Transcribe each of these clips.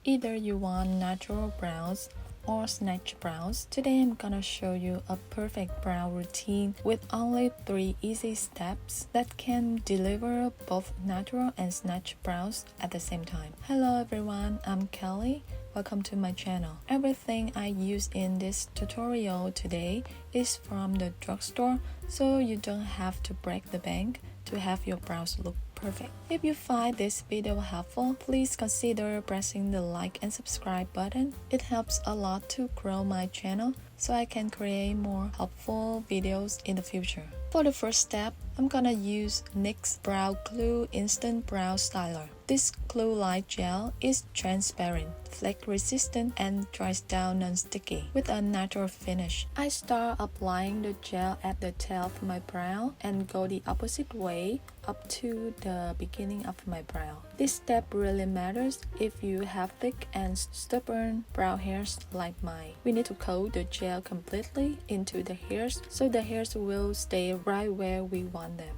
Either you want natural brows or snatch brows. Today I'm gonna show you a perfect brow routine with only 3 easy steps that can deliver both natural and snatch brows at the same time. Hello everyone, I'm Kelly. Welcome to my channel. Everything I use in this tutorial today is from the drugstore, so you don't have to break the bank to have your brows look perfect. If you find this video helpful, please consider pressing the like and subscribe button. It helps a lot to grow my channel so I can create more helpful videos in the future. For the first step, I'm gonna use NYX Brow Glue Instant Brow Styler. This glue-like gel is transparent, flake-resistant, and dries down non-sticky with a natural finish. I start applying the gel at the tail of my brow and go the opposite way up to the beginning of my brow. This step really matters if you have thick and stubborn brow hairs like mine. We need to coat the gel completely into the hairs so the hairs will stay right where we want them.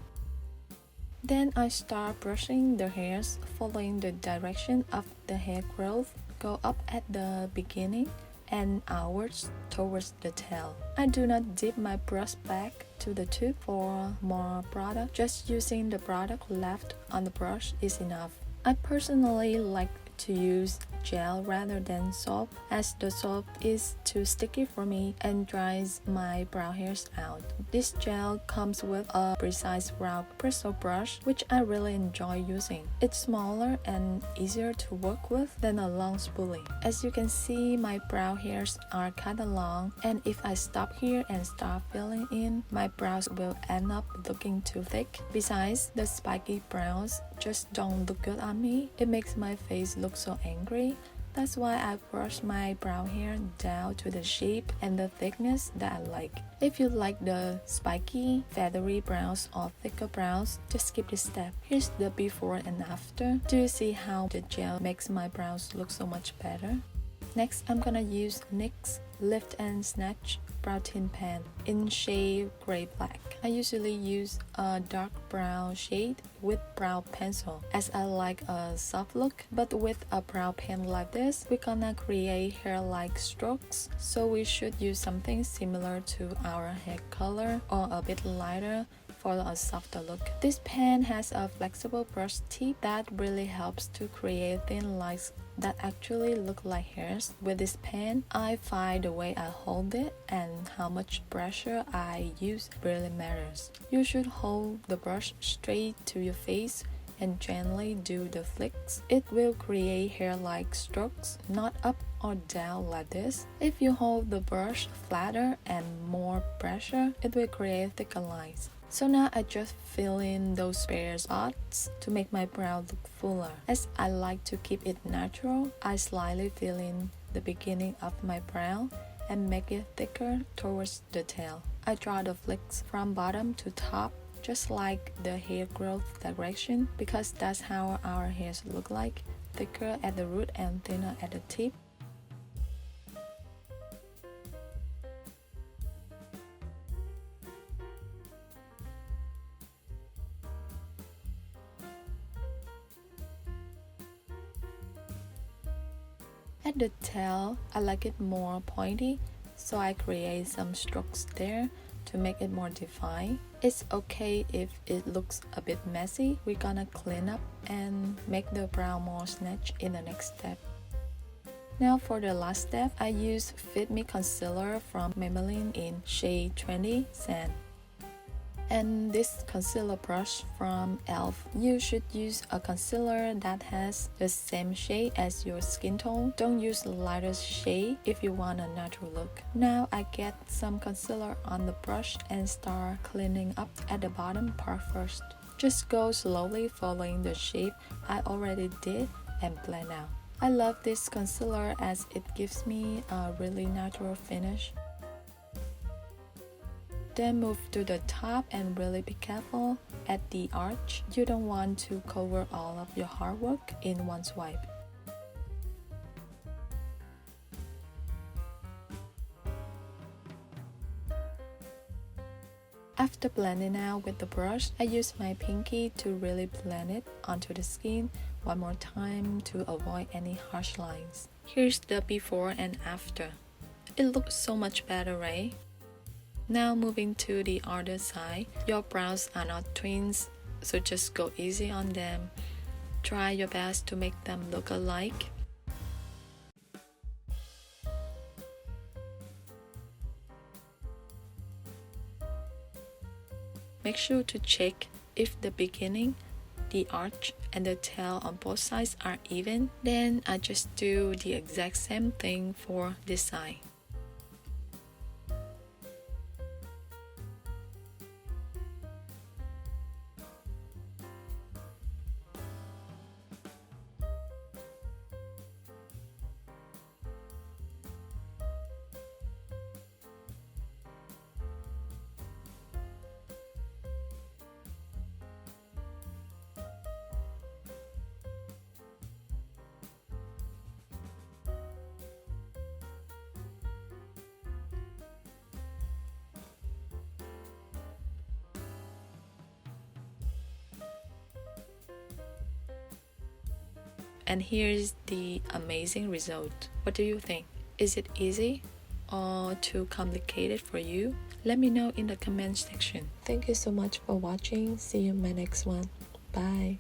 Then I start brushing the hairs following the direction of the hair growth. Go up at the beginning and outwards towards the tail. I do not dip my brush back to the tube for more product. Just using the product left on the brush is enough. I personally like to use gel rather than soap, as the soap is too sticky for me and dries my brow hairs out. This gel comes with a precise round bristle brush, which I really enjoy using. It's smaller and easier to work with than a long spoolie. As you can see, my brow hairs are kinda long, and if I stop here and start filling in, my brows will end up looking too thick. Besides, the spiky brows just don't look good on me. It makes my face look so angry. That's why I brush my brow hair down to the shape and the thickness that I like. If you like the spiky, feathery brows or thicker brows, just skip this step. Here's the before and after. Do you see how the gel makes my brows look so much better? Next, I'm gonna use NYX Lift and Snatch Brow Tint Pen in shade Gray Black. I usually use a dark brown shade with brow pencil as I like a soft look, but with a brow pen like this, we're gonna create hair-like strokes, so we should use something similar to our hair color or a bit lighter for a softer look. This pen has a flexible brush tip that really helps to create thin lines that actually look like hairs. With this pen, I find the way I hold it and how much pressure I use really matters. You should hold the brush straight to your face and gently do the flicks. It will create hair-like strokes, not up or down like this. If you hold the brush flatter and more pressure, it will create thicker lines. So now I just fill in those bare spots to make my brow look fuller. As I like to keep it natural, I slightly fill in the beginning of my brow and make it thicker towards the tail. I draw the flicks from bottom to top, just like the hair growth direction, because that's how our hairs look like, thicker at the root and thinner at the tip. At the tail, I like it more pointy, so I create some strokes there to make it more defined. It's okay if it looks a bit messy. We're gonna clean up and make the brow more snatched in the next step. Now for the last step, I use Fit Me Concealer from Maybelline in shade 20 Sand. And this concealer brush from e.l.f. You should use a concealer that has the same shade as your skin tone. Don't use the lightest shade if you want a natural look. Now I get some concealer on the brush and start cleaning up at the bottom part first. Just go slowly following the shape I already did and blend out. I love this concealer as it gives me a really natural finish. Then move to the top and really be careful at the arch. You don't want to cover all of your hard work in one swipe. After blending out with the brush, I use my pinky to really blend it onto the skin one more time to avoid any harsh lines. Here's the before and after. It looks so much better, right? Now moving to the other side. Your brows are not twins, so just go easy on them. Try your best to make them look alike. Make sure to check if the beginning, the arch, and the tail on both sides are even. Then I just do the exact same thing for this side. And here's the amazing result. What do you think? Is it easy or too complicated for you? Let me know in the comment section. Thank you so much for watching. See you in my next one. Bye.